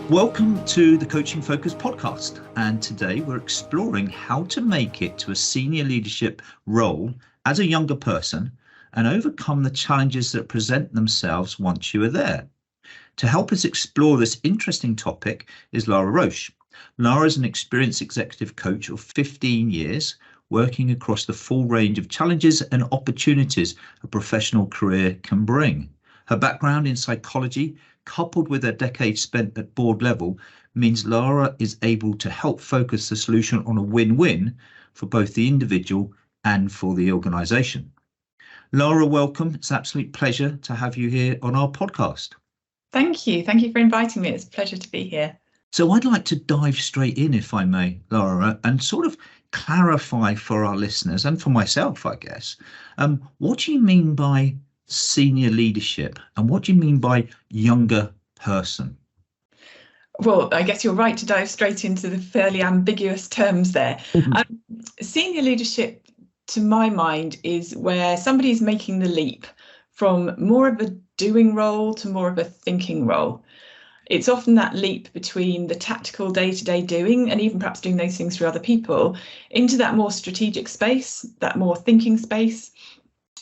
Welcome to the Coaching Focus podcast, and today we're exploring how to make it to a senior leadership role as a younger person and overcome the challenges that present themselves once you are there. To help us explore this interesting topic is Lara Roche. Lara is an experienced executive coach of 15 years, working across the full range of challenges and opportunities a professional career can bring. Her background in psychology, coupled with a decade spent at board level, means Lara is able to help focus the solution on a win-win for both the individual and for the organisation. Lara, welcome. It's an absolute pleasure to have you here on our podcast. Thank you. Thank you for inviting me. It's a pleasure to be here. So I'd like to dive straight in, if I may, Lara, and sort of clarify for our listeners and for myself, I guess, what do you mean by senior leadership and what do you mean by younger person? Well, I guess you're right to dive straight into the fairly ambiguous terms there. Senior leadership, to my mind, is where somebody's making the leap from more of a doing role to more of a thinking role. It's often that leap between the tactical day-to-day doing and even perhaps doing those things for other people into that more strategic space, that more thinking space.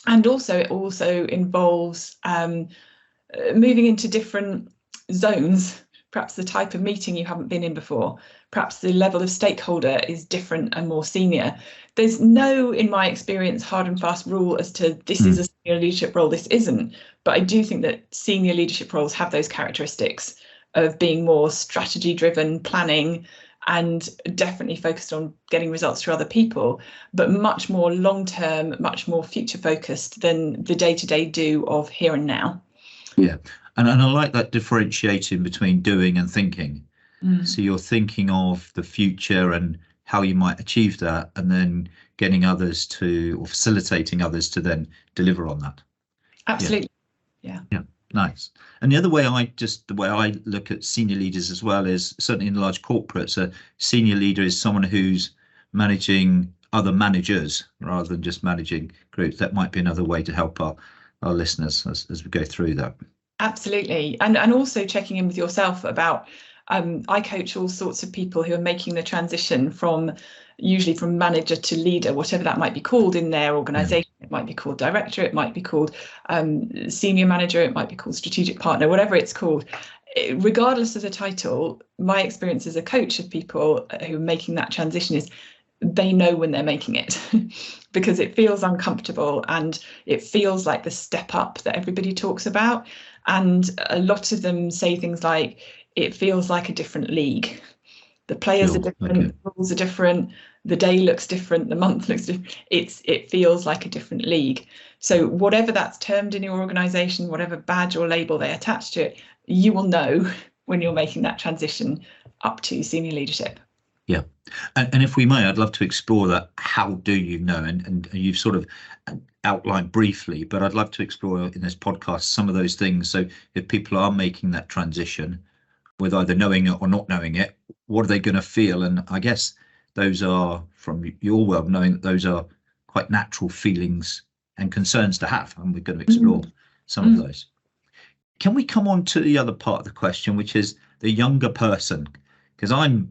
And also it also involves moving into different zones, perhaps the type of meeting you haven't been in before, perhaps the level of stakeholder is different and more senior. There's no, in my experience, hard and fast rule as to this is a senior leadership role, this isn't. But I do think that senior leadership roles have those characteristics of being more strategy driven, planning, and definitely focused on getting results for other people, but much more long-term, much more future-focused than the day-to-day do of here and now. Yeah, and I like that differentiating between doing and thinking. So you're thinking of the future and how you might achieve that, and then getting others to, or facilitating others to then deliver on that. Absolutely. Yeah. Nice. And the other way the way I look at senior leaders as well is certainly in large corporates, a senior leader is someone who's managing other managers rather than just managing groups. That might be another way to help our listeners as we go through that. Absolutely. And also checking in with yourself about, I coach all sorts of people who are making the transition usually from manager to leader, whatever that might be called in their organisation. It might be called director, it might be called senior manager, it might be called strategic partner, whatever it's called. Regardless of the title, my experience as a coach of people who are making that transition is they know when they're making it because it feels uncomfortable and it feels like the step up that everybody talks about. And a lot of them say things like, it feels like a different league. The players are different, the rules are different, the day looks different, the month looks different. It feels like a different league. So whatever that's termed in your organisation, whatever badge or label they attach to it, you will know when you're making that transition up to senior leadership. Yeah. And if we may, I'd love to explore that. How do you know? And you've sort of outlined briefly, but I'd love to explore in this podcast some of those things. So if people are making that transition with either knowing it or not knowing it, what are they going to feel? And I guess those are, from your world, knowing that those are quite natural feelings and concerns to have, and we're going to explore some of those. Can we come on to the other part of the question, which is the younger person? Because I'm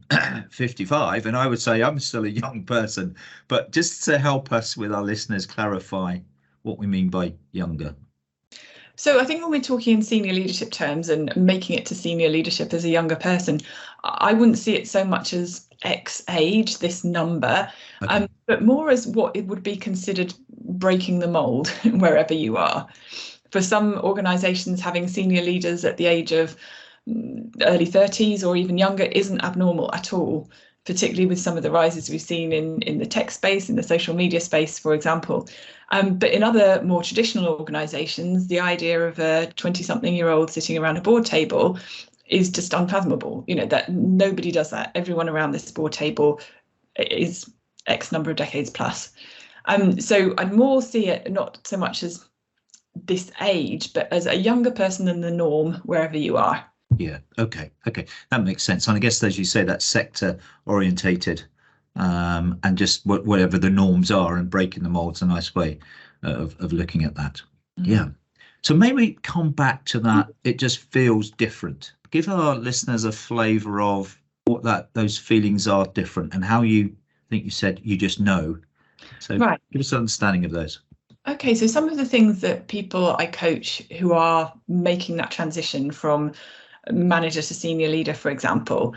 55 and I would say I'm still a young person, but just to help us with our listeners clarify what we mean by younger. So I think when we're talking in senior leadership terms and making it to senior leadership as a younger person, I wouldn't see it so much as X age, this number, but more as what it would be considered breaking the mold wherever you are. For some organisations, having senior leaders at the age of early 30s or even younger isn't abnormal at all, particularly with some of the rises we've seen in the tech space, in the social media space, for example. But in other more traditional organisations, the idea of a 20-something-year-old sitting around a board table is just unfathomable. You know, that nobody does that. Everyone around this board table is X number of decades plus. So I'd more see it not so much as this age, but as a younger person than the norm wherever you are. Yeah, okay, that makes sense. And I guess, as you say, that's sector orientated, and just whatever the norms are, and breaking the mold's a nice way of looking at that. Yeah. So maybe come back to that. It just feels different. give our listeners a flavour of what those feelings are different and how you think you said you just know. So Right. give us an understanding of those. Okay, so some of the things that people I coach who are making that transition from manager to senior leader, for example,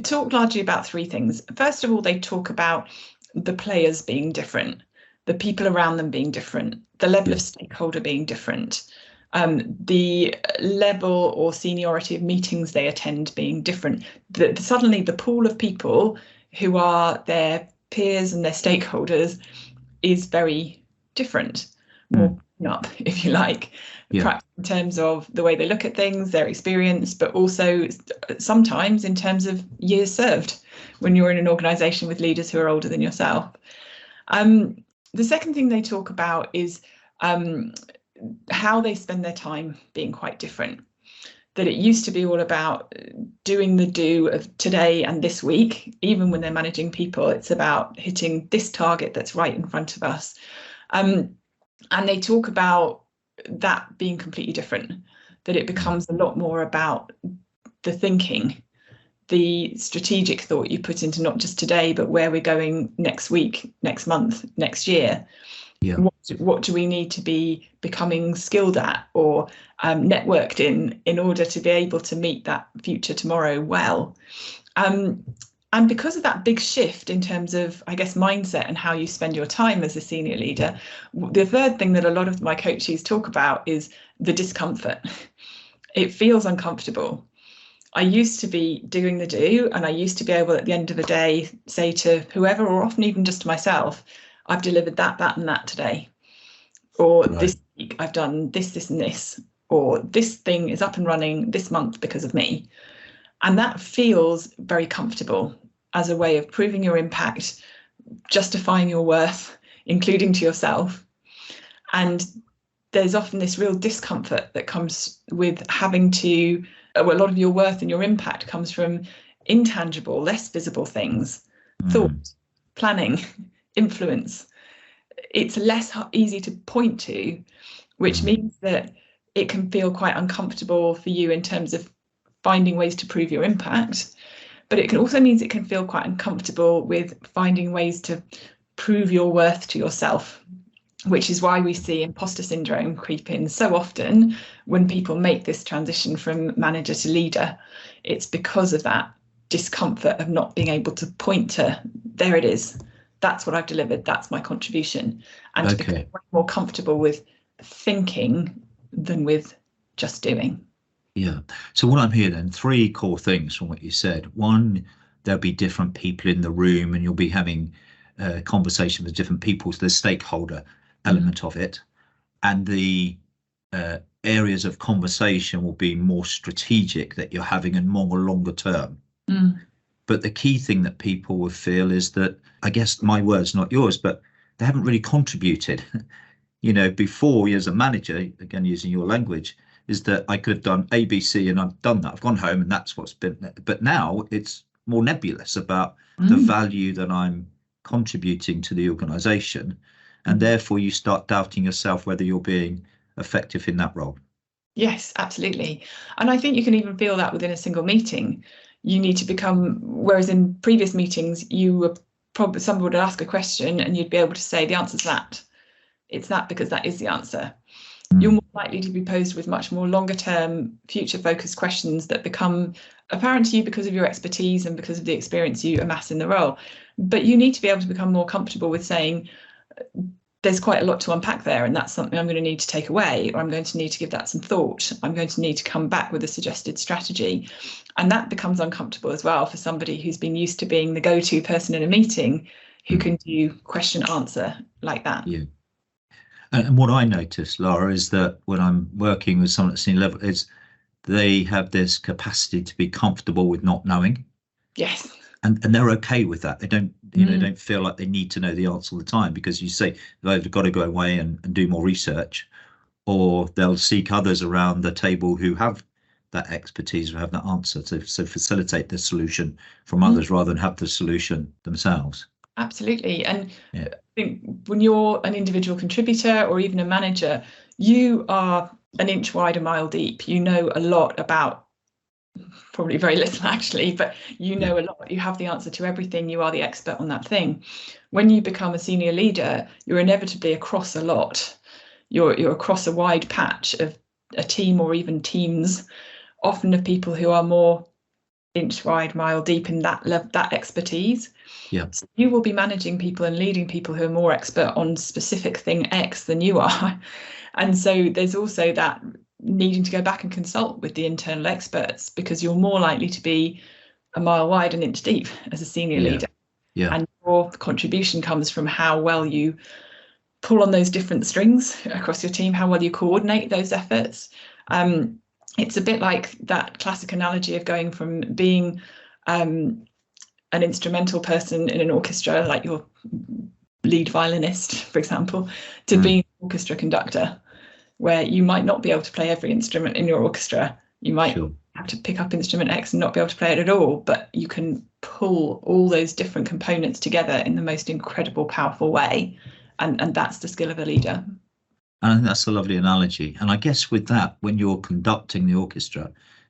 talk largely about three things. First of all, they talk about the players being different, the people around them being different, the level of stakeholder being different, the level or seniority of meetings they attend being different. Suddenly the pool of people who are their peers and their stakeholders is very different, more up, if you like, perhaps in terms of the way they look at things, their experience, but also sometimes in terms of years served when you're in an organisation with leaders who are older than yourself. The second thing they talk about is how they spend their time being quite different. That it used to be all about doing the do of today and this week. Even when they're managing people, it's about hitting this target that's right in front of us. And they talk about that being completely different, that it becomes a lot more about the thinking, the strategic thought you put into not just today, but where we're going next week, next month, next year. Yeah. What do we need to be becoming skilled at or networked in order to be able to meet that future tomorrow well? And because of that big shift in terms of, I guess, mindset and how you spend your time as a senior leader, the third thing that a lot of my coaches talk about is the discomfort. It feels uncomfortable. I used to be doing the do, and I used to be able at the end of the day say to whoever, or often even just to myself, I've delivered that, and that today. Or this week I've done this, this and this. Or this thing is up and running this month because of me. And that feels very comfortable as a way of proving your impact, justifying your worth, including to yourself. And there's often this real discomfort that comes with having to, a lot of your worth and your impact comes from intangible, less visible things, thought, planning, influence. It's less easy to point to, which means that it can feel quite uncomfortable for you in terms of finding ways to prove your impact, but it can also means it can feel quite uncomfortable with finding ways to prove your worth to yourself, which is why we see imposter syndrome creep in so often when people make this transition from manager to leader. It's because of that discomfort of not being able to point to, there it is, that's what I've delivered, that's my contribution, and to become more comfortable with thinking than with just doing. Yeah. So what I'm hearing then, three core things from what you said. One, there'll be different people in the room and you'll be having a conversation with different people. So the stakeholder element of it. And the areas of conversation will be more strategic that you're having and more longer term. But the key thing that people will feel is that, I guess my words, not yours, but they haven't really contributed. You know, before as a manager, again, using your language, is that I could have done A, B, C, and I've done that. I've gone home and that's what's been. But now it's more nebulous about the value that I'm contributing to the organisation. And therefore you start doubting yourself whether you're being effective in that role. Yes, absolutely. And I think you can even feel that within a single meeting. You need to become, whereas in previous meetings, you were probably, somebody would ask a question and you'd be able to say the answer's that. It's that because that is the answer. You're more likely to be posed with much more longer term, future focused questions that become apparent to you because of your expertise and because of the experience you amass in the role. But you need to be able to become more comfortable with saying, there's quite a lot to unpack there, and that's something I'm going to need to take away, or I'm going to need to give that some thought. I'm going to need to come back with a suggested strategy. And that becomes uncomfortable as well for somebody who's been used to being the go-to person in a meeting who can do question answer like that. Yeah. And what I notice, Lara, is that when I'm working with someone at senior level, is they have this capacity to be comfortable with not knowing. Yes. And they're okay with that. They don't, you know, don't feel like they need to know the answer all the time, because you say they've got to go away and do more research, or they'll seek others around the table who have that expertise or have that answer to facilitate the solution from others rather than have the solution themselves. Absolutely. And I think when you're an individual contributor or even a manager, you are an inch wide, a mile deep. You know a lot about probably very little actually, but you know a lot, you have the answer to everything, you are the expert on that thing. When you become a senior leader, you're inevitably across a lot. You're across a wide patch of a team or even teams, often of people who are more inch wide, mile deep in that expertise. Yeah. So you will be managing people and leading people who are more expert on specific thing X than you are. And so there's also that needing to go back and consult with the internal experts, because you're more likely to be a mile wide and inch deep as a senior leader. Yeah. And your contribution comes from how well you pull on those different strings across your team, how well you coordinate those efforts. It's a bit like that classic analogy of going from being an instrumental person in an orchestra, like your lead violinist, for example, to being an orchestra conductor, where you might not be able to play every instrument in your orchestra. You might have to pick up instrument X and not be able to play it at all, but you can pull all those different components together in the most incredible, powerful way. And that's the skill of a leader. And I think that's a lovely analogy. And I guess with that, when you're conducting the orchestra,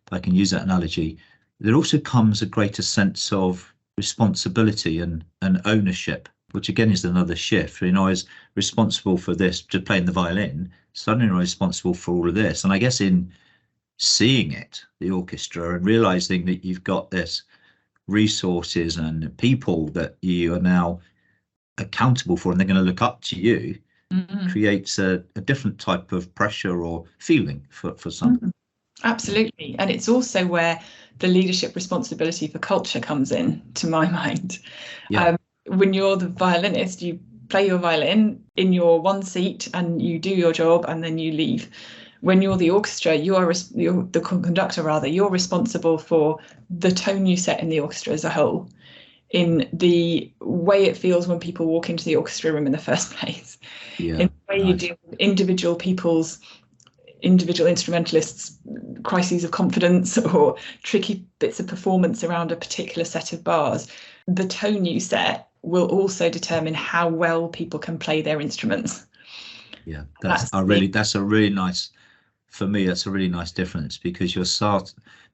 if I can use that analogy, there also comes a greater sense of responsibility and ownership, which again is another shift. You know, I was responsible for this, just playing the violin, suddenly I'm responsible for all of this. And I guess in seeing it, the orchestra, and realizing that you've got this resources and people that you are now accountable for, and they're going to look up to you, creates a different type of pressure or feeling for some. Absolutely. And it's also where the leadership responsibility for culture comes in, to my mind. When you're the violinist, you play your violin in your one seat and you do your job and then you leave. When you're the orchestra, you're the conductor rather, you're responsible for the tone you set in the orchestra as a whole, in the way it feels when people walk into the orchestra room in the first place, in the way you deal with individual instrumentalists' crises of confidence or tricky bits of performance around a particular set of bars. The tone you set will also determine how well people can play their instruments. Yeah, that's a really nice, for me, that's a really nice difference, because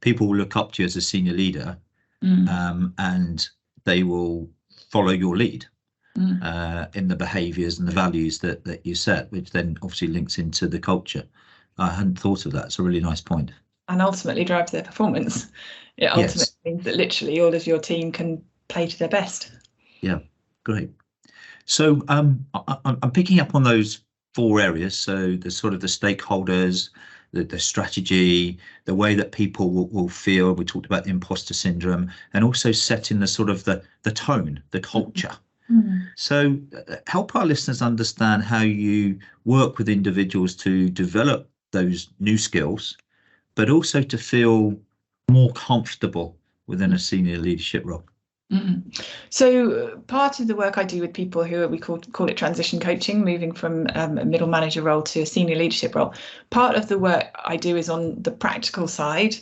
people will look up to you as a senior leader, and they will follow your lead in the behaviours and the values that you set, which then obviously links into the culture. I hadn't thought of that. It's a really nice point. And ultimately drives their performance. It ultimately means that literally all of your team can play to their best. Yeah, great. So I'm picking up on those 4 areas. So the sort of the stakeholders, the strategy, the way that people will feel. We talked about the imposter syndrome, and also setting the sort of the tone, the culture. So help our listeners understand how you work with individuals to develop those new skills, but also to feel more comfortable within a senior leadership role. So part of the work I do with people who we call it transition coaching, moving from a middle manager role to a senior leadership role. Part of the work I do is on the practical side.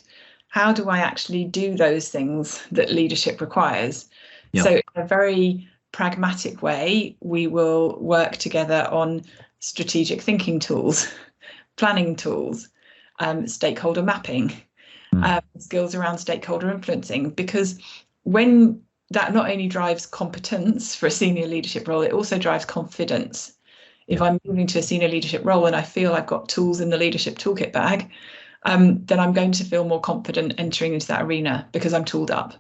How do I actually do those things that leadership requires? So in a very pragmatic way, we will work together on strategic thinking tools, planning tools, stakeholder mapping, skills around stakeholder influencing, because when that not only drives competence for a senior leadership role, it also drives confidence. If I'm moving to a senior leadership role and I feel I've got tools in the leadership toolkit bag, then I'm going to feel more confident entering into that arena because I'm tooled up.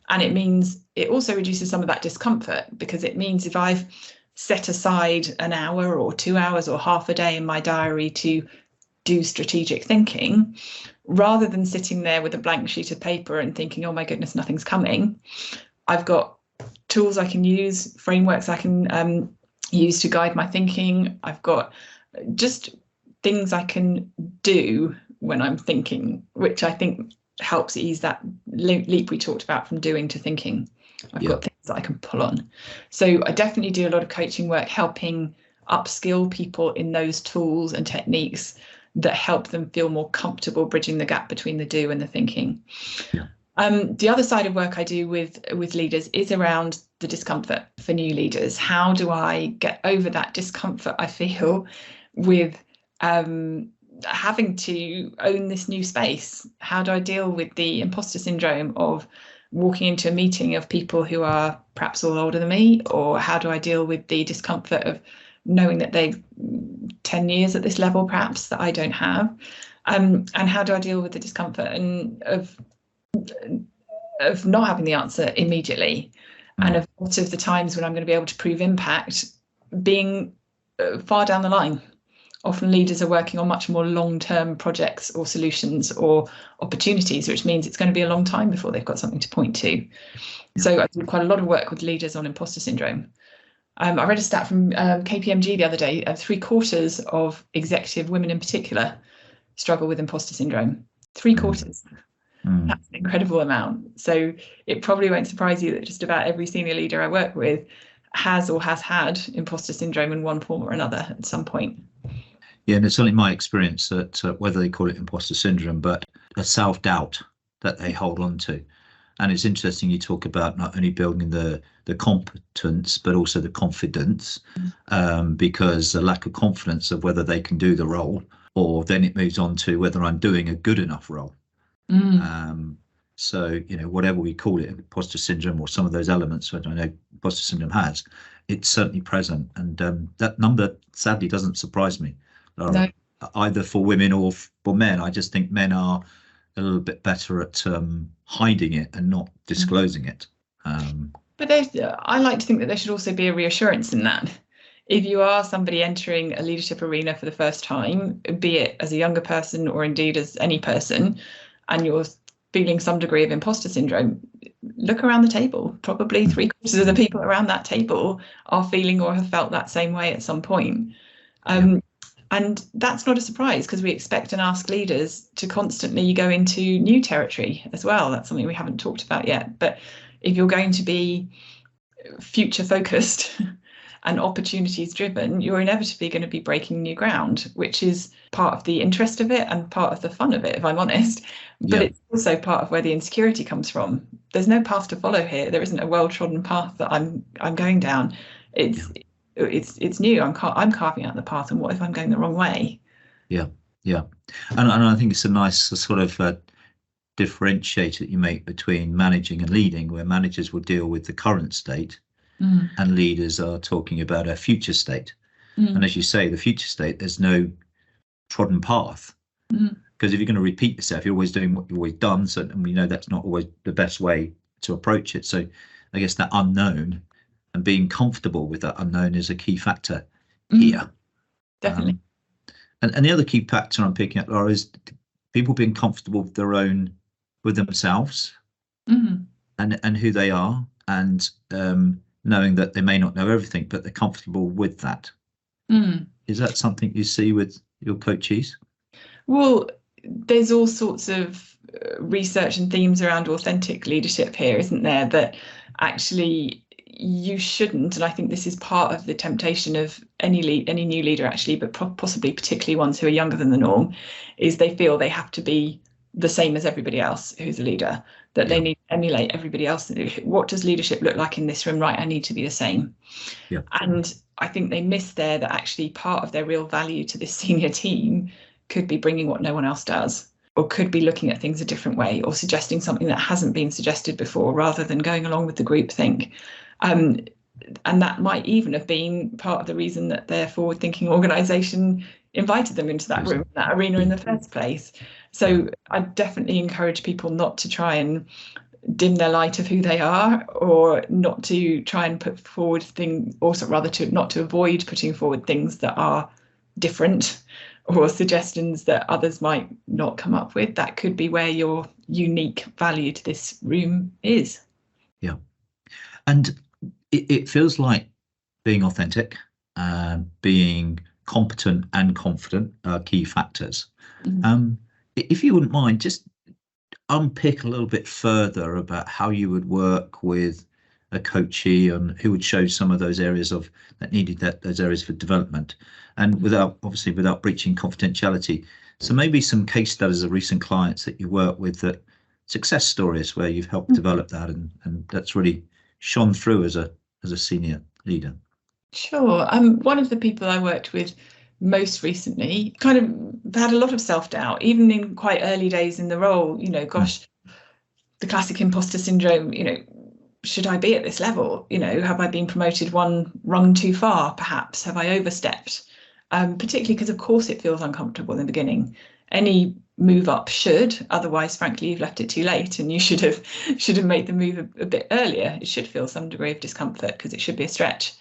And it means it also reduces some of that discomfort, because it means if I've set aside an hour or 2 hours or half a day in my diary to do strategic thinking, rather than sitting there with a blank sheet of paper and thinking, oh my goodness, nothing's coming, I've got tools I can use, frameworks I can use to guide my thinking. I've got just things I can do when I'm thinking, which I think helps ease that leap we talked about from doing to thinking. I've got things that I can pull on. So I definitely do a lot of coaching work, helping upskill people in those tools and techniques that help them feel more comfortable bridging the gap between the do and the thinking. The other side of work I do with leaders is around the discomfort for new leaders. How do I get over that discomfort I feel with having to own this new space. How do I deal with the imposter syndrome of walking into a meeting of people who are perhaps all older than me? Or how do I deal with the discomfort of knowing that they've 10 years at this level perhaps that I don't have? And how do I deal with the discomfort and of not having the answer immediately, and of what of the times when I'm going to be able to prove impact being far down the line. Often leaders are working on much more long-term projects or solutions or opportunities, which means it's going to be a long time before they've got something to point to. So I do quite a lot of work with leaders on imposter syndrome. I read a stat from KPMG the other day, 3/4 of executive women in particular struggle with imposter syndrome. 3/4. That's an incredible amount. So it probably won't surprise you that just about every senior leader I work with has or has had imposter syndrome in one form or another at some point. Yeah, and it's certainly my experience that whether they call it imposter syndrome, but a self-doubt that they hold on to. And it's interesting you talk about not only building the competence, but also the confidence, because the lack of confidence of whether they can do the role, or then it moves on to whether I'm doing a good enough role. So, whatever we call it, imposter syndrome or some of those elements, which I know imposter syndrome has, it's certainly present. And that number sadly doesn't surprise me, Lara, either for women or for men. I just think men are a little bit better at hiding it and not disclosing it. But I like to think that there should also be a reassurance in that. If you are somebody entering a leadership arena for the first time, be it as a younger person or indeed as any person, and you're feeling some degree of imposter syndrome, look around the table. Probably 3/4 of the people around that table are feeling or have felt that same way at some point. And that's not a surprise, because we expect and ask leaders to constantly go into new territory as well. That's something we haven't talked about yet. But if you're going to be future focused and opportunities driven, you're inevitably going to be breaking new ground, which is part of the interest of it and part of the fun of it, if I'm honest. But it's also part of where the insecurity comes from. There's no path to follow here. There isn't a well-trodden path that I'm going down. It's new. I'm carving out the path, and what if I'm going the wrong way? And I think it's a nice sort of differentiator that you make between managing and leading, where managers will deal with the current state and leaders are talking about a future state. And as you say, the future state, there's no trodden path, because if you're going to repeat yourself, you're always doing what you've always done. So, and we know that's not always the best way to approach it. So I guess that unknown and being comfortable with that unknown is a key factor here. Definitely. And the other key factor I'm picking up, Lara, is people being comfortable with themselves and who they are, and knowing that they may not know everything, but they're comfortable with that. Is that something you see with your coachees? Well, there's all sorts of research and themes around authentic leadership here, isn't there? That actually you shouldn't, and I think this is part of the temptation of any new leader actually, but possibly particularly ones who are younger than the norm, is they feel they have to be the same as everybody else who's a leader, that they need to emulate everybody else. What does leadership look like in this room? Right, I need to be the same. And I think they miss there that actually part of their real value to this senior team could be bringing what no one else does, or could be looking at things a different way, or suggesting something that hasn't been suggested before, rather than going along with the group think. And that might even have been part of the reason that their forward-thinking organisation invited them into that room, that arena in the first place. So I definitely encourage people not to try and dim their light of who they are, or not to try and put forward things, or rather not to avoid putting forward things that are different, or suggestions that others might not come up with. That could be where your unique value to this room is. And it feels like being authentic, being competent and confident are key factors. If you wouldn't mind, just unpick a little bit further about how you would work with a coachee and who would show some of those areas that needed those areas for development, and without breaching confidentiality. So maybe some case studies of recent clients that you work with, that success stories where you've helped develop that, and that's really shone through as a senior leader. Sure. One of the people I worked with most recently kind of had a lot of self-doubt, even in quite early days in the role. Gosh, the classic imposter syndrome, should I be at this level? Have I been promoted one rung too far? Perhaps have I overstepped? Particularly because, of course, it feels uncomfortable in the beginning. Any move up should, otherwise, frankly, you've left it too late, and you should have made the move a bit earlier. It should feel some degree of discomfort because it should be a stretch.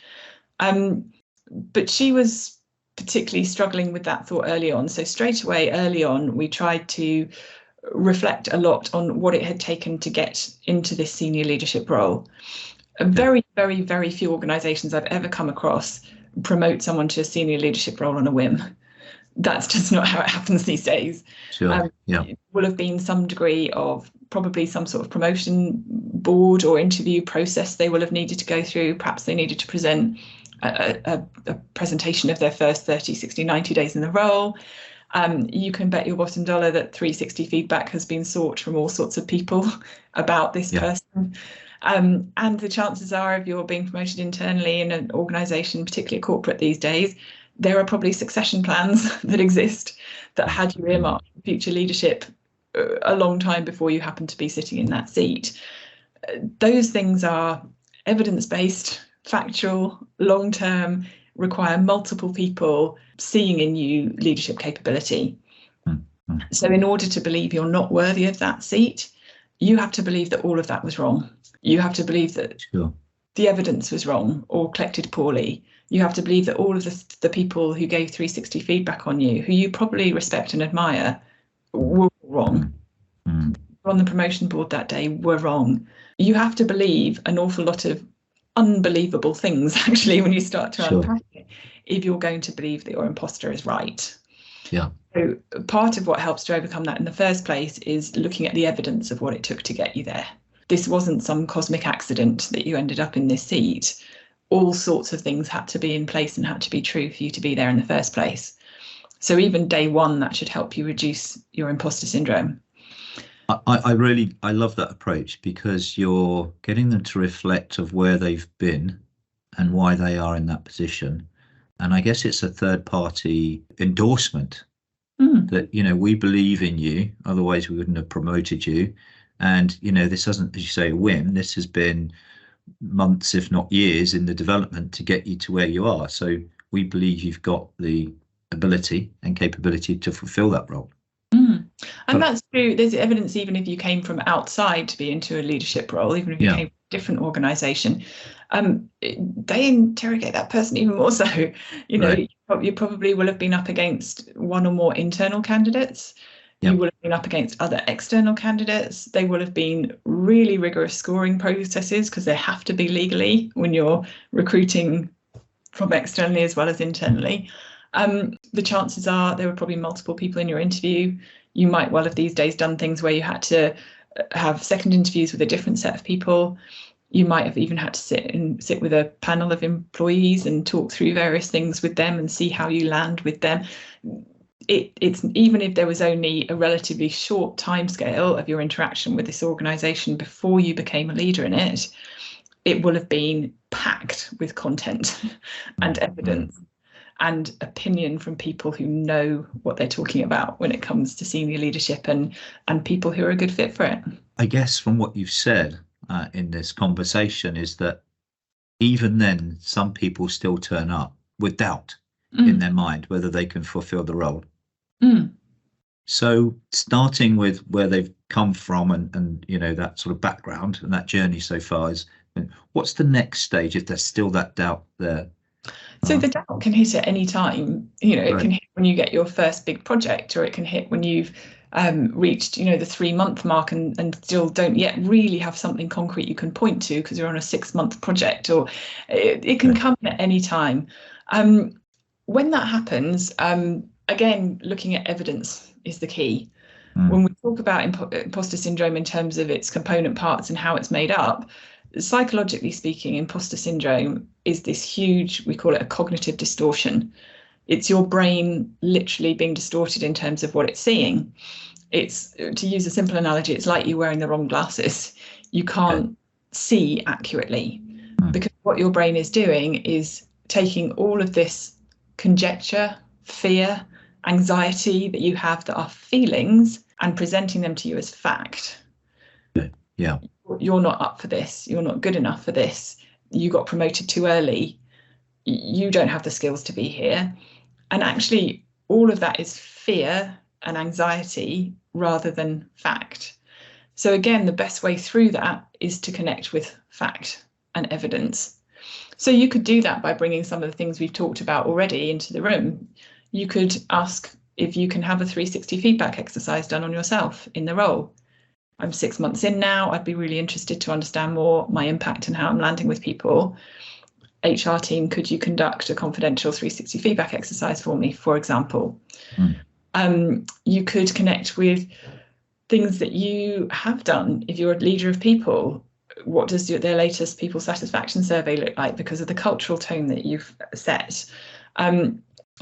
But she was particularly struggling with that thought early on. So straight away, early on, we tried to reflect a lot on what it had taken to get into this senior leadership role. Very, very, very few organisations I've ever come across promote someone to a senior leadership role on a whim. That's just not how it happens these days. Sure. It will have been some degree of probably some sort of promotion board or interview process they will have needed to go through. Perhaps they needed to present a presentation of their first 30, 60, 90 days in the role. You can bet your bottom dollar that 360 feedback has been sought from all sorts of people about this person. And the chances are, if you're being promoted internally in an organisation, particularly corporate these days, there are probably succession plans that exist that had you earmarked for future leadership a long time before you happen to be sitting in that seat. Those things are evidence-based, factual, long-term, require multiple people seeing in you leadership capability. So in order to believe you're not worthy of that seat, you have to believe that all of that was wrong. You have to believe that the evidence was wrong or collected poorly. You have to believe that all of the people who gave 360 feedback on you, who you probably respect and admire, were wrong. On the promotion board that day were wrong. You have to believe an awful lot of unbelievable things, actually, when you start to unpack it, if you're going to believe that your imposter is right. So part of what helps to overcome that in the first place is looking at the evidence of what it took to get you there. This wasn't some cosmic accident that you ended up in this seat. All sorts of things had to be in place and had to be true for you to be there in the first place. So even day one, that should help you reduce your imposter syndrome. I love that approach, because you're getting them to reflect of where they've been and why they are in that position. And I guess it's a third party endorsement that, we believe in you, otherwise we wouldn't have promoted you. And, this isn't, as you say, a whim. This has been months, if not years, in the development to get you to where you are. So we believe you've got the ability and capability to fulfill that role. And that's true. There's evidence even if you came from outside to be into a leadership role, even if you came from a different organisation, they interrogate that person even more so. You probably will have been up against one or more internal candidates. You will have been up against other external candidates. They will have been really rigorous scoring processes, because they have to be legally when you're recruiting from externally as well as internally. The chances are there were probably multiple people in your interview. You might well have these days done things where you had to have second interviews with a different set of people. You might have even had to sit with a panel of employees and talk through various things with them and see how you land with them. It's even if there was only a relatively short timescale of your interaction with this organisation before you became a leader in it, it will have been packed with content and evidence and opinion from people who know what they're talking about when it comes to senior leadership and people who are a good fit for it. I guess from what you've said in this conversation is that even then, some people still turn up with doubt in their mind whether they can fulfill the role. So starting with where they've come from and that sort of background and that journey so far, is what's the next stage if there's still that doubt there? So the doubt can hit at any time. It can hit when you get your first big project, or it can hit when you've reached, the 3-month mark and still don't yet really have something concrete you can point to because you're on a 6-month project, or it can come at any time. When that happens, again, looking at evidence is the key. When we talk about imposter syndrome in terms of its component parts and how it's made up, psychologically speaking, imposter syndrome is this huge, we call it a cognitive distortion. It's your brain literally being distorted in terms of what it's seeing. It's, to use a simple analogy, it's like you wearing the wrong glasses. You can't see accurately because what your brain is doing is taking all of this conjecture, fear, anxiety that you have that are feelings and presenting them to you as fact. Yeah. You're not up for this. You're not good enough for this. You got promoted too early. You don't have the skills to be here. And actually, all of that is fear and anxiety rather than fact. So again, the best way through that is to connect with fact and evidence. So you could do that by bringing some of the things we've talked about already into the room. You could ask if you can have a 360 feedback exercise done on yourself in the role. I'm 6 months in now. I'd be really interested to understand more my impact and how I'm landing with people. HR team, could you conduct a confidential 360 feedback exercise for me, for example? You could connect with things that you have done. If you're a leader of people, what does their latest people satisfaction survey look like because of the cultural tone that you've set?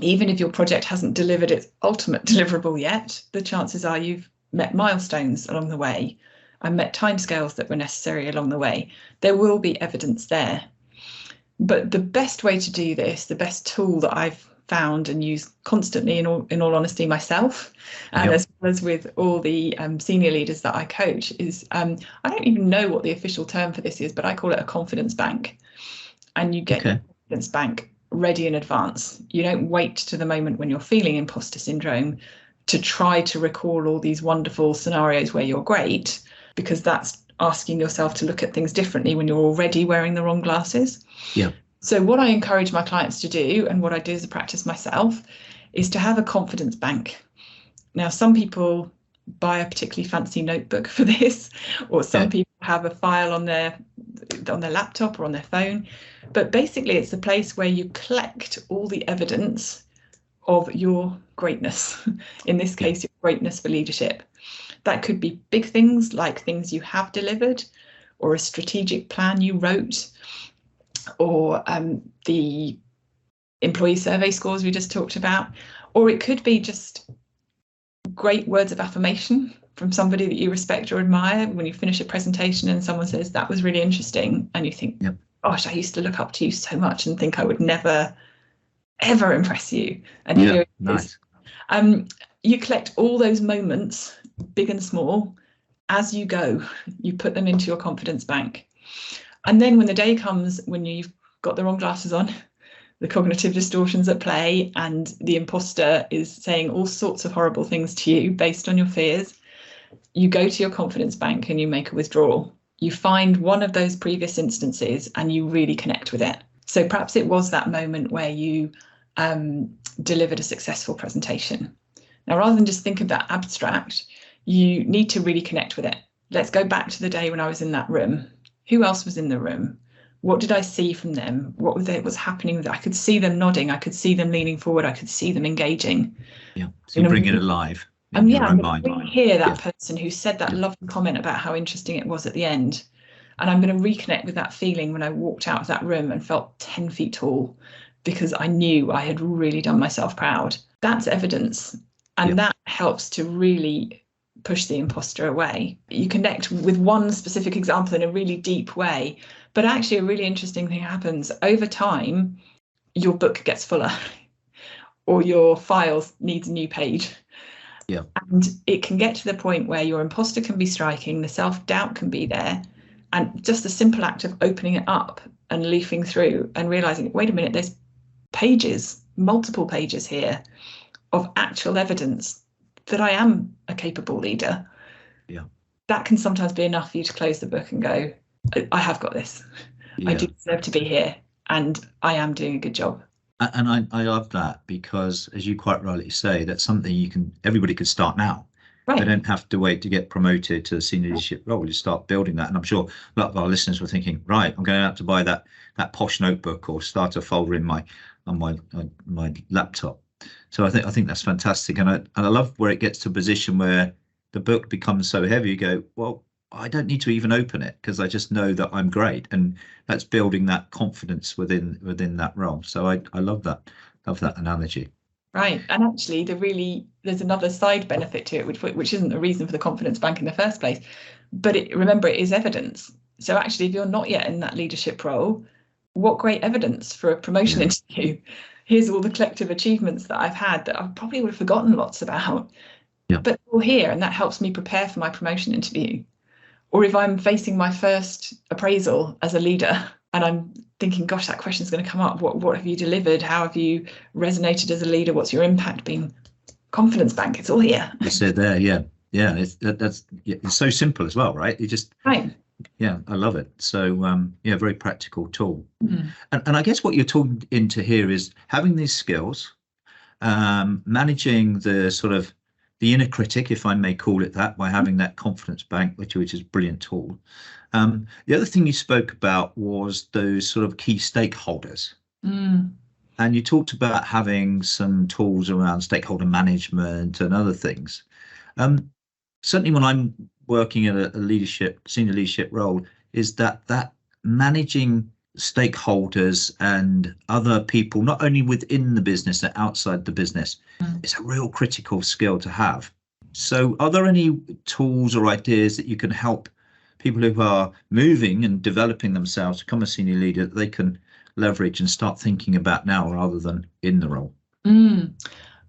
Even if your project hasn't delivered its ultimate deliverable yet, the chances are you've met milestones along the way and met timescales that were necessary along the way. There will be evidence there. But the best way to do this, the best tool that I've found and use constantly, in all honesty, myself, and as well as with all the senior leaders that I coach, is I don't even know what the official term for this is, but I call it a confidence bank. And you get your confidence bank ready in advance. You don't wait to the moment when you're feeling imposter syndrome to try to recall all these wonderful scenarios where you're great, because that's asking yourself to look at things differently when you're already wearing the wrong glasses. Yeah. So what I encourage my clients to do, and what I do as a practice myself, is to have a confidence bank. Now, some people buy a particularly fancy notebook for this, or some people have a file on their laptop or on their phone. But basically, it's a place where you collect all the evidence of your greatness. In this case, your greatness for leadership. That could be big things like things you have delivered, or a strategic plan you wrote, or the employee survey scores we just talked about, or it could be just great words of affirmation from somebody that you respect or admire. When you finish a presentation and someone says that was really interesting, and you think, gosh, I used to look up to you so much and think I would never ever impress you, and here it is. You collect all those moments, big and small, as you go. You put them into your confidence bank. And then when the day comes when you've got the wrong glasses on, the cognitive distortions at play, and the imposter is saying all sorts of horrible things to you based on your fears, you go to your confidence bank and you make a withdrawal. You find one of those previous instances and you really connect with it. So perhaps it was that moment where you delivered a successful presentation. Now, rather than just think of that abstract, you need to really connect with it. Let's go back to the day when I was in that room. Who else was in the room? What did I see from them? What was happening? I could see them nodding. I could see them leaning forward. I could see them engaging. Yeah, so you bring it alive. And I'm going to hear that person who said that lovely comment about how interesting it was at the end. And I'm going to reconnect with that feeling when I walked out of that room and felt 10 feet tall, because I knew I had really done myself proud. That's evidence. And that helps to really push the imposter away. You connect with one specific example in a really deep way, but actually a really interesting thing happens. Over time, your book gets fuller or your file needs a new page. Yeah. And it can get to the point where your imposter can be striking, the self-doubt can be there, and just the simple act of opening it up and leafing through and realizing, wait a minute, there's pages, multiple pages here of actual evidence that I am a capable leader. Yeah. That can sometimes be enough for you to close the book and go, I have got this. Yeah. I do deserve to be here and I am doing a good job. And I love that, because as you quite rightly say, that's something everybody could start now. Right. They don't have to wait to get promoted to a senior leadership role. You start building that. And I'm sure a lot of our listeners were thinking, right, I'm going to have to buy that posh notebook or start a folder in my laptop. So I think that's fantastic. And I love where it gets to a position where the book becomes so heavy, you go, well, I don't need to even open it because I just know that I'm great. And that's building that confidence within that role. So I love that analogy. Right. And actually, there's another side benefit to it, which isn't the reason for the confidence bank in the first place. But remember, it is evidence. So actually, if you're not yet in that leadership role, what great evidence for a promotion interview. here's all the collective achievements that I've had that I probably would have forgotten lots about. Yeah. But they're all here, and that helps me prepare for my promotion interview. Or if I'm facing my first appraisal as a leader and I'm thinking, gosh, that question's going to come up. What have you delivered? How have you resonated as a leader? What's your impact been? Confidence bank, it's all here. It's there, yeah. Yeah, it's so simple as well, right? You just, right. Yeah, I love it. So yeah, very practical tool. Mm. And I guess what you're talking into here is having these skills, managing the sort of the inner critic, if I may call it that, by having that confidence bank, which is a brilliant tool. The other thing you spoke about was those sort of key stakeholders. Mm. And you talked about having some tools around stakeholder management and other things. Certainly when I'm working at a senior leadership role, is that managing stakeholders and other people, not only within the business and outside the business, is a real critical skill to have. So are there any tools or ideas that you can help people who are moving and developing themselves to become a senior leader that they can leverage and start thinking about now rather than in the role?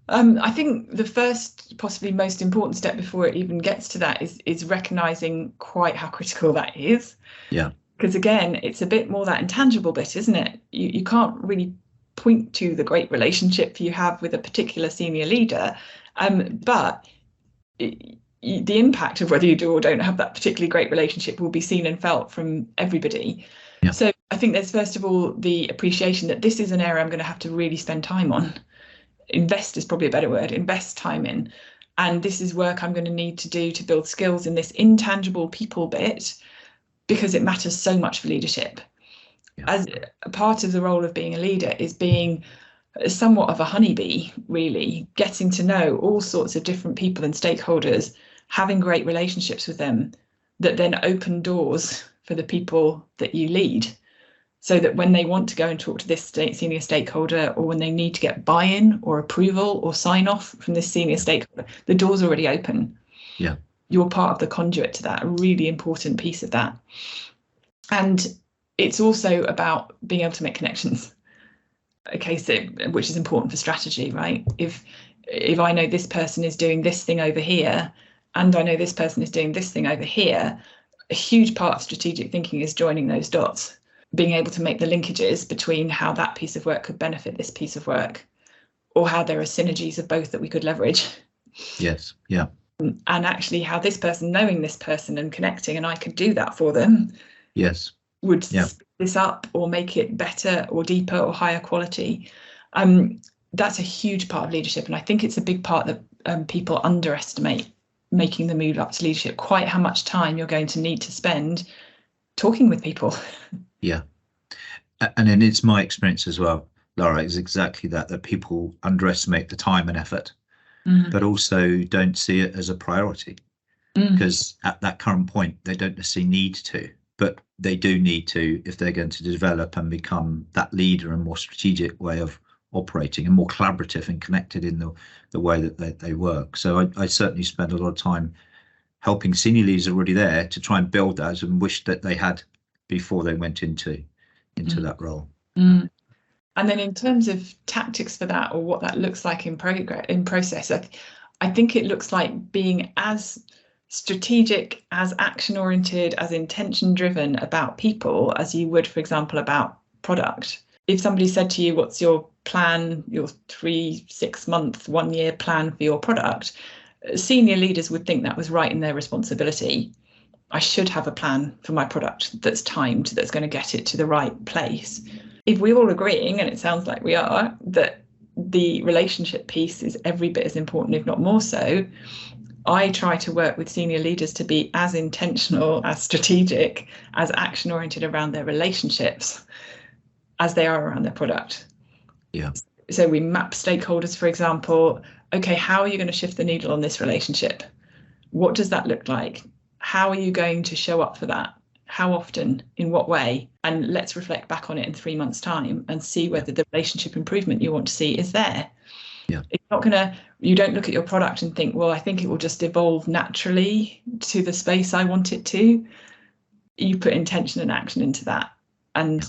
I think the first, possibly most important step before it even gets to that is recognizing quite how critical that is. Yeah. Because again, it's a bit more that intangible bit, isn't it? You can't really point to the great relationship you have with a particular senior leader, but the impact of whether you do or don't have that particularly great relationship will be seen and felt from everybody. Yeah. So I think there's first of all the appreciation that this is an area I'm going to have to really spend time on. Invest is probably a better word, invest time in. And this is work I'm going to need to do to build skills in this intangible people bit, because it matters so much for leadership. Yeah. As a part of the role of being a leader is being somewhat of a honeybee, really, getting to know all sorts of different people and stakeholders, having great relationships with them that then open doors for the people that you lead. So that when they want to go and talk to this senior stakeholder, or when they need to get buy-in or approval or sign off from this senior stakeholder, the door's already open. Yeah. You're part of the conduit to that, a really important piece of that. And it's also about being able to make connections. Okay, so which is important for strategy, right? If I know this person is doing this thing over here, and I know this person is doing this thing over here, a huge part of strategic thinking is joining those dots. Being able to make the linkages between how that piece of work could benefit this piece of work, or how there are synergies of both that we could leverage. Yes, yeah. And actually how this person knowing this person and connecting, and I could do that for them. Yes. Would speed this up or make it better or deeper or higher quality. That's a huge part of leadership. And I think it's a big part that people underestimate making the move up to leadership, quite how much time you're going to need to spend talking with people. Yeah. And then it's my experience as well, Lara, is exactly that people underestimate the time and effort, but also don't see it as a priority, because at that current point, they don't necessarily need to, but they do need to if they're going to develop and become that leader and more strategic way of operating and more collaborative and connected in the way that they work. So I certainly spend a lot of time helping senior leaders already there to try and build that and wish that they had before they went into that role. And then in terms of tactics for that, or what that looks like in process, I think it looks like being as strategic, as action-oriented, as intention-driven about people as you would, for example, about product. If somebody said to you, what's your plan, your 3, 6 month, 1 year plan for your product, senior leaders would think that was right in their responsibility. I should have a plan for my product that's timed, that's going to get it to the right place. If we're all agreeing, and it sounds like we are, that the relationship piece is every bit as important, if not more so, I try to work with senior leaders to be as intentional, as strategic, as action-oriented around their relationships as they are around their product. Yeah. So we map stakeholders, for example. Okay, how are you going to shift the needle on this relationship? What does that look like? How are you going to show up for that? How often? In what way? And let's reflect back on it in 3 months' time and see whether the relationship improvement you want to see is there. Yeah. It's not you don't look at your product and think, well, I think it will just evolve naturally to the space I want it to. You put intention and action into that. And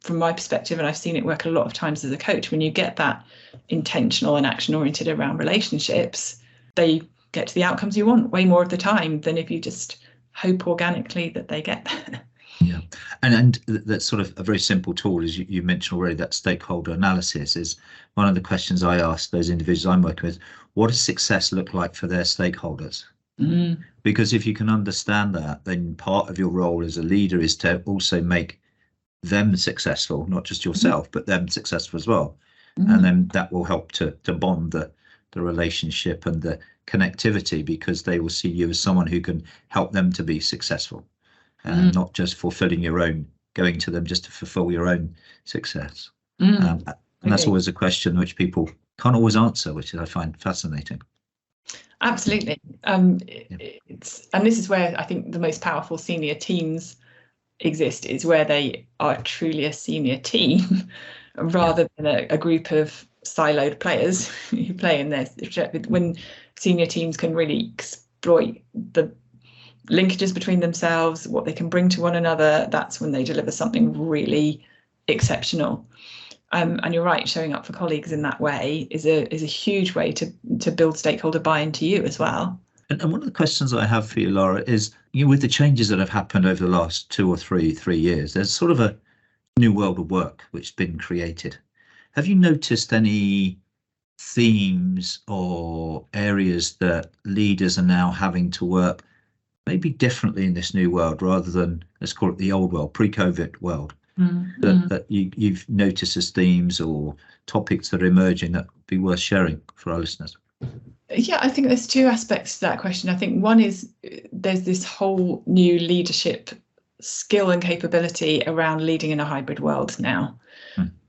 from my perspective, and I've seen it work a lot of times as a coach, when you get that intentional and action oriented around relationships, they get to the outcomes you want way more of the time than if you just hope organically that they get there. Yeah, and that's sort of a very simple tool, as you mentioned already, that stakeholder analysis is one of the questions I ask those individuals I'm working with. What does success look like for their stakeholders? Mm. Because if you can understand that, then part of your role as a leader is to also make them successful, not just yourself, but them successful as well. And then that will help to bond the relationship and the connectivity, because they will see you as someone who can help them to be successful. And not just fulfilling your own, going to them just to fulfill your own success. And that's always a question which people can't always answer, which I find fascinating. Absolutely. And this is where I think the most powerful senior teams exist, is where they are truly a senior team rather than a group of siloed players who play in this. When senior teams can really exploit the linkages between themselves, what they can bring to one another, that's when they deliver something really exceptional. And you're right, showing up for colleagues in that way is a huge way to build stakeholder buy-in to you as well. And one of the questions I have for you, Lara, is, with the changes that have happened over the last 2 or 3 years, there's sort of a new world of work which has been created. Have you noticed any themes or areas that leaders are now having to work maybe differently in this new world, rather than, let's call it the old world, pre-COVID world, that you've noticed as themes or topics that are emerging that would be worth sharing for our listeners? Yeah, I think there's 2 aspects to that question. I think one is there's this whole new leadership skill and capability around leading in a hybrid world now,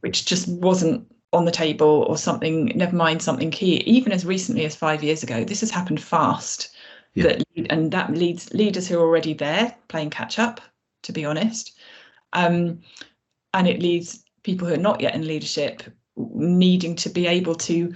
which just wasn't on the table, or something, never mind something key, even as recently as 5 years ago. This has happened fast. That leads leaders who are already there playing catch up, to be honest, and it leads people who are not yet in leadership needing to be able to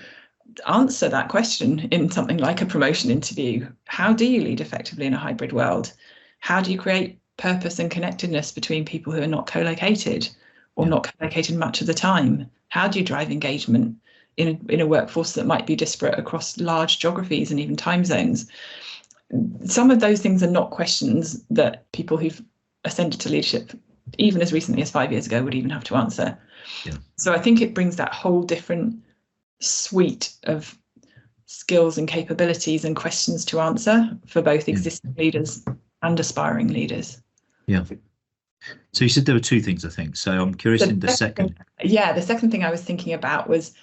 answer that question in something like a promotion interview. How do you lead effectively in a hybrid world? How do you create purpose and connectedness between people who are not co-located or not co-located much of the time? How do you drive engagement in a workforce that might be disparate across large geographies and even time zones? Some of those things are not questions that people who've ascended to leadership, even as recently as 5 years ago, would even have to answer. So I think it brings that whole different suite of skills and capabilities and questions to answer for both existing leaders and aspiring leaders. Yeah. So you said there were 2 things, I think. So I'm curious in the second. The second thing I was thinking about was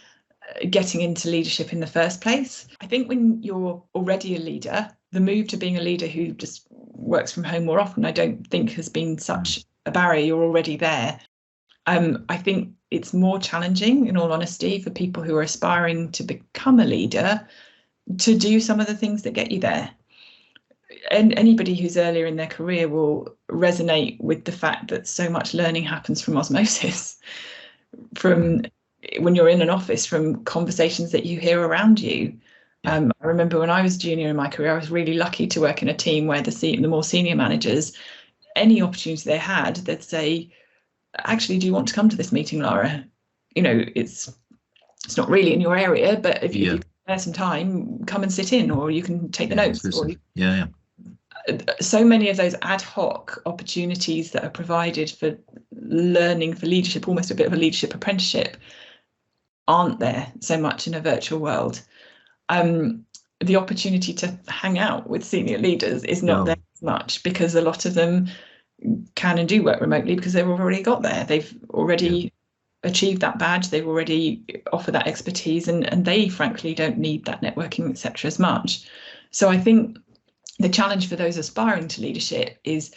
getting into leadership in the first place. I think when you're already a leader, the move to being a leader who just works from home more often, I don't think has been such a barrier. You're already there. I think it's more challenging, in all honesty, for people who are aspiring to become a leader to do some of the things that get you there. And anybody who's earlier in their career will resonate with the fact that so much learning happens from osmosis, from when you're in an office, from conversations that you hear around you. I remember when I was junior in my career, I was really lucky to work in a team where the more senior managers, any opportunity they had, they'd say, actually, do you want to come to this meeting, Lara? It's not really in your area, but if you spare some time, come and sit in, or you can take the notes. So many of those ad hoc opportunities that are provided for learning, for leadership, almost a bit of a leadership apprenticeship, aren't there so much in a virtual world. The opportunity to hang out with senior leaders is not there as much, because a lot of them can and do work remotely because they've already got there. They've already achieved that badge. They've already offered that expertise, and they frankly don't need that networking, etc. as much. So I think the challenge for those aspiring to leadership is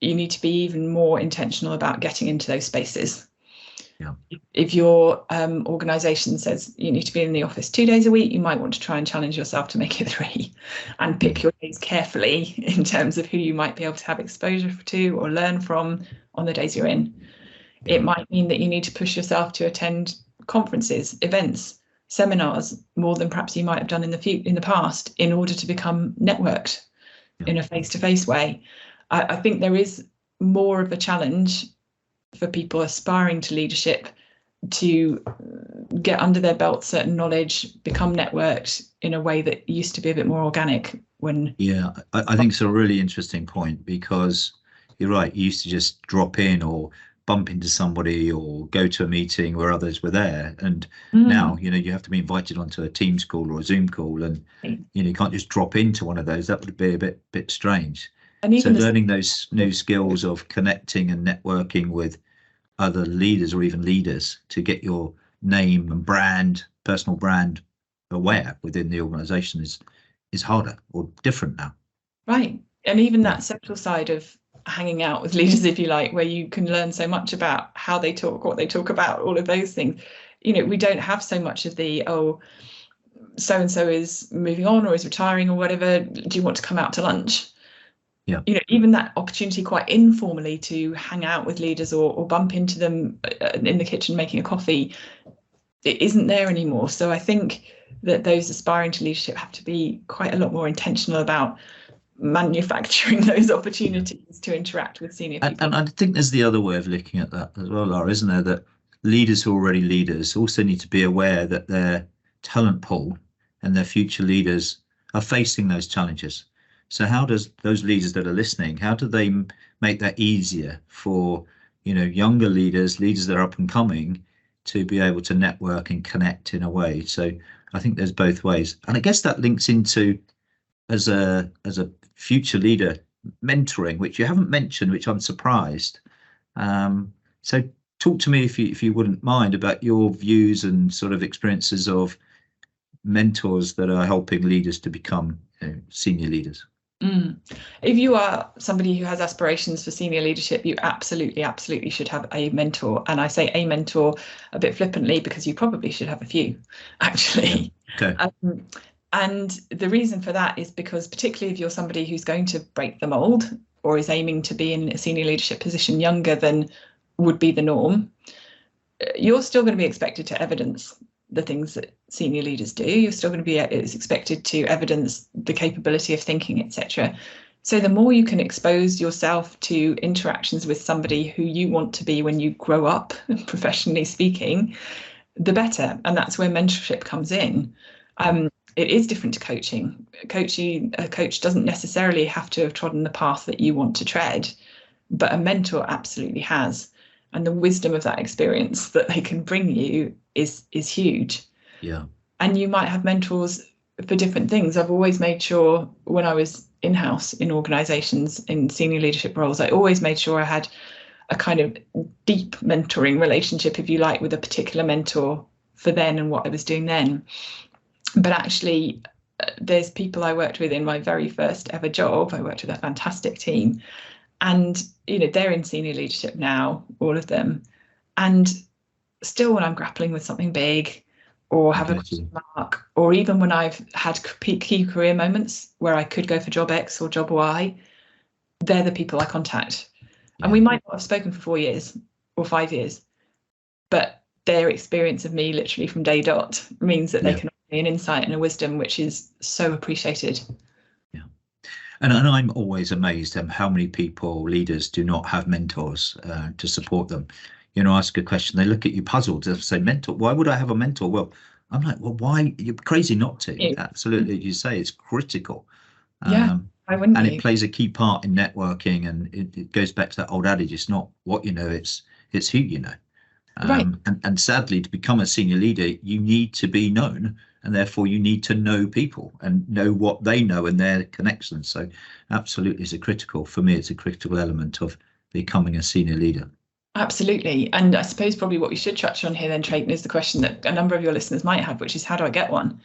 you need to be even more intentional about getting into those spaces. If your organisation says you need to be in the office 2 days a week, you might want to try and challenge yourself to make it 3, and pick your days carefully in terms of who you might be able to have exposure to or learn from on the days you're in. It might mean that you need to push yourself to attend conferences, events, seminars more than perhaps you might have done in the past, in order to become networked in a face-to-face way. I think there is more of a challenge for people aspiring to leadership to get under their belt certain knowledge, become networked in a way that used to be a bit more organic when... Yeah, I think it's a really interesting point, because you're right, you used to just drop in or bump into somebody or go to a meeting where others were there, and now you have to be invited onto a Teams call or a Zoom call, and you can't just drop into one of those. That would be a bit strange. And even so learning those new skills of connecting and networking with other leaders or even leaders to get your name and brand, personal brand, aware within the organization is harder or different now. Right. And even that social side of hanging out with leaders, if you like, where you can learn so much about how they talk, what they talk about, all of those things. We don't have so much of the, oh, so and so is moving on or is retiring or whatever, do you want to come out to lunch? Yeah. Even that opportunity quite informally to hang out with leaders or bump into them in the kitchen making a coffee, it isn't there anymore. So I think that those aspiring to leadership have to be quite a lot more intentional about manufacturing those opportunities to interact with senior people. And I think there's the other way of looking at that as well, Lara, isn't there? That leaders who are already leaders also need to be aware that their talent pool and their future leaders are facing those challenges. So how does those leaders that are listening, how do they make that easier for younger leaders that are up and coming, to be able to network and connect in a way? So I think there's both ways, and I guess that links into as a future leader mentoring, which you haven't mentioned, which I'm surprised. So talk to me, if you wouldn't mind, about your views and sort of experiences of mentors that are helping leaders to become senior leaders. If you are somebody who has aspirations for senior leadership, you absolutely should have a mentor. And I say a mentor a bit flippantly, because you probably should have a few, actually. Yeah. Okay. And the reason for that is because, particularly if you're somebody who's going to break the mold or is aiming to be in a senior leadership position younger than would be the norm, you're still going to be expected to evidence the things that senior leaders do. You're still going to be expected to evidence the capability of thinking, etc. So the more you can expose yourself to interactions with somebody who you want to be when you grow up, professionally speaking, the better. And that's where mentorship comes in. It is different to coaching. A coach doesn't necessarily have to have trodden the path that you want to tread, but a mentor absolutely has. And the wisdom of that experience that they can bring you is huge. Yeah. And you might have mentors for different things. I've always made sure, when I was in-house in organizations in senior leadership roles, I always made sure I had a kind of deep mentoring relationship, if you like, with a particular mentor for then and what I was doing then. But actually, there's people I worked with in my very first ever job. I worked with a fantastic team, and they're in senior leadership now, all of them. And still, when I'm grappling with something big or have a question mark, or even when I've had key career moments where I could go for job X or job Y, they're the people I contact. Yeah. And we might not have spoken for 4 years or 5 years, but their experience of me literally from day dot means that they can offer me an insight and a wisdom which is so appreciated. Yeah. And I'm always amazed at how many leaders do not have mentors to support them. Ask a question, they look at you puzzled, they say, mentor, why would I have a mentor? Well, I'm like, well, why? You're crazy not to. Yeah. Absolutely, you say it's critical. Yeah, why wouldn't and you? It plays a key part in networking, and it goes back to that old adage, it's not what you know, it's who you know. Right. And sadly, to become a senior leader, you need to be known, and therefore you need to know people and know what they know and their connections. So absolutely, it's for me, it's a critical element of becoming a senior leader. Absolutely. And I suppose probably what we should touch on here then, Trayton, is the question that a number of your listeners might have, which is, how do I get one?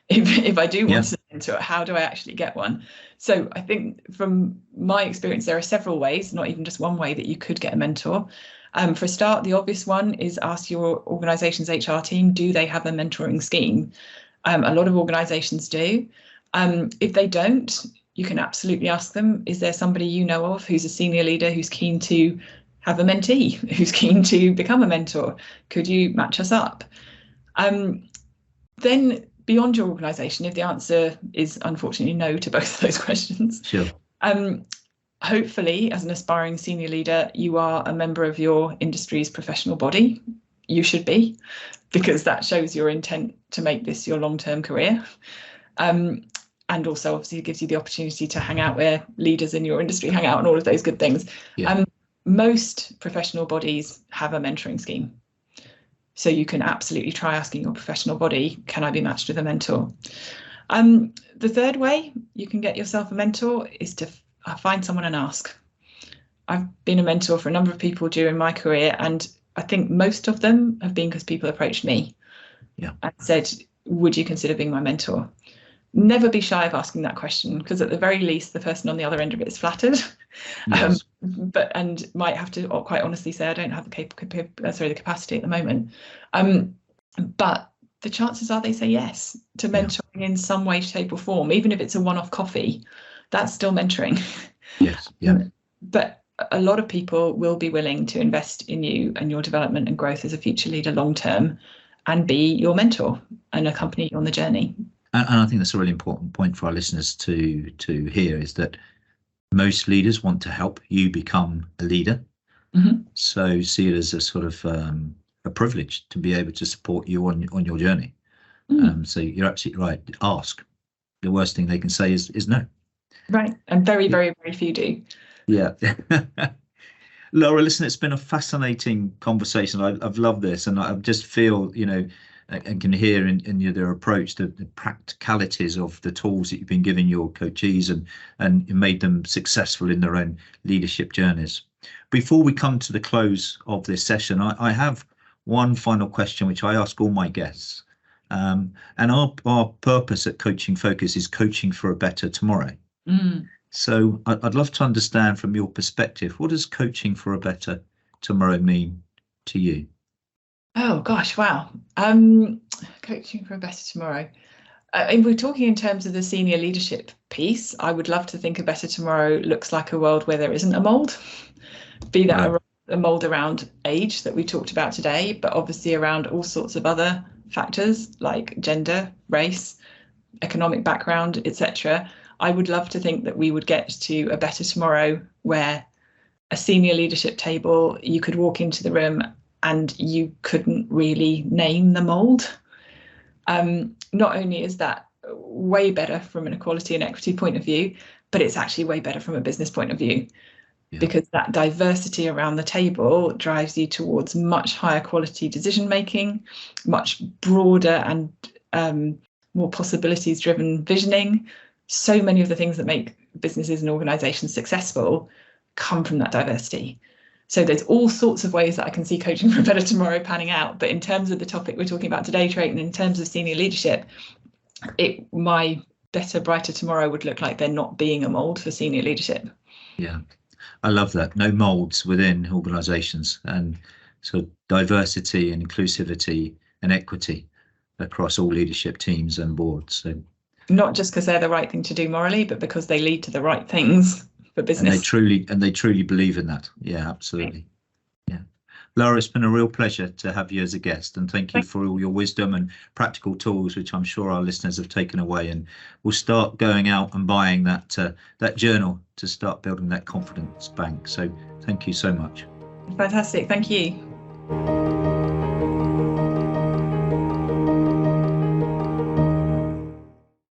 If I do want to enter it, how do I actually get one? So I think from my experience, there are several ways, not even just one way, that you could get a mentor. For a start, the obvious one is ask your organisation's HR team, do they have a mentoring scheme? A lot of organisations do. If they don't, you can absolutely ask them, is there somebody you know of who's a senior leader who's keen to have a mentee, who's keen to become a mentor? Could you match us up? Then beyond your organisation, if the answer is unfortunately no to both of those questions, sure. Hopefully, as an aspiring senior leader, you are a member of your industry's professional body. You should be, because that shows your intent to make this your long-term career. And also, obviously, it gives you the opportunity to hang out where leaders in your industry hang out and all of those good things. Yeah. Most professional bodies have a mentoring scheme. So you can absolutely try asking your professional body, can I be matched with a mentor? The third way you can get yourself a mentor is to find someone and ask. I've been a mentor for a number of people during my career, and I think most of them have been because people approached me and said, would you consider being my mentor? Never be shy of asking that question, because at the very least, the person on the other end of it is flattered, Yes. and might have to quite honestly say, I don't have the capacity at the moment. But the chances are they say yes to mentoring in some way, shape or form, even if it's a one-off coffee, that's still mentoring. Yes. Yeah. But a lot of people will be willing to invest in you and your development and growth as a future leader long term, and be your mentor and accompany you on the journey. And I think that's a really important point for our listeners to hear, is that most leaders want to help you become a leader. Mm-hmm. So see it as a sort of a privilege to be able to support you on your journey. So you're absolutely right. Ask. The worst thing they can say is no. Right. And very, very, very few do. Yeah. Lara, listen, it's been a fascinating conversation. I've loved this, and I just feel, and can hear in your approach the practicalities of the tools that you've been giving your coachees and made them successful in their own leadership journeys. Before we come to the close of this session, I have one final question which I ask all my guests. And our purpose at Coaching Focus is coaching for a better tomorrow. So I'd love to understand from your perspective, what does coaching for a better tomorrow mean to you? Oh gosh, wow. Coaching for a better tomorrow. If we're talking in terms of the senior leadership piece, I would love to think a better tomorrow looks like a world where there isn't a mold, be that a mold around age that we talked about today, but obviously around all sorts of other factors like gender, race, economic background, etc. I would love to think that we would get to a better tomorrow where a senior leadership table, you could walk into the room and you couldn't really name the mold. Not only is that way better from an equality and equity point of view, but it's actually way better from a business point of view, because that diversity around the table drives you towards much higher quality decision making, much broader and more possibilities driven visioning. So many of the things that make businesses and organizations successful come from that diversity. So there's all sorts of ways that I can see coaching for a better tomorrow panning out. But in terms of the topic we're talking about today, Trayton, in terms of senior leadership, my better, brighter tomorrow would look like there not being a mold for senior leadership. Yeah, I love that. No molds within organizations, and so diversity and inclusivity and equity across all leadership teams and boards. So not just because they're the right thing to do morally, but because they lead to the right things for business. And they truly believe in that. Yeah, absolutely. Yeah. Lara, it's been a real pleasure to have you as a guest, and thank you for all your wisdom and practical tools, which I'm sure our listeners have taken away, and we'll start going out and buying that journal to start building that confidence bank. So thank you so much. Fantastic. Thank you.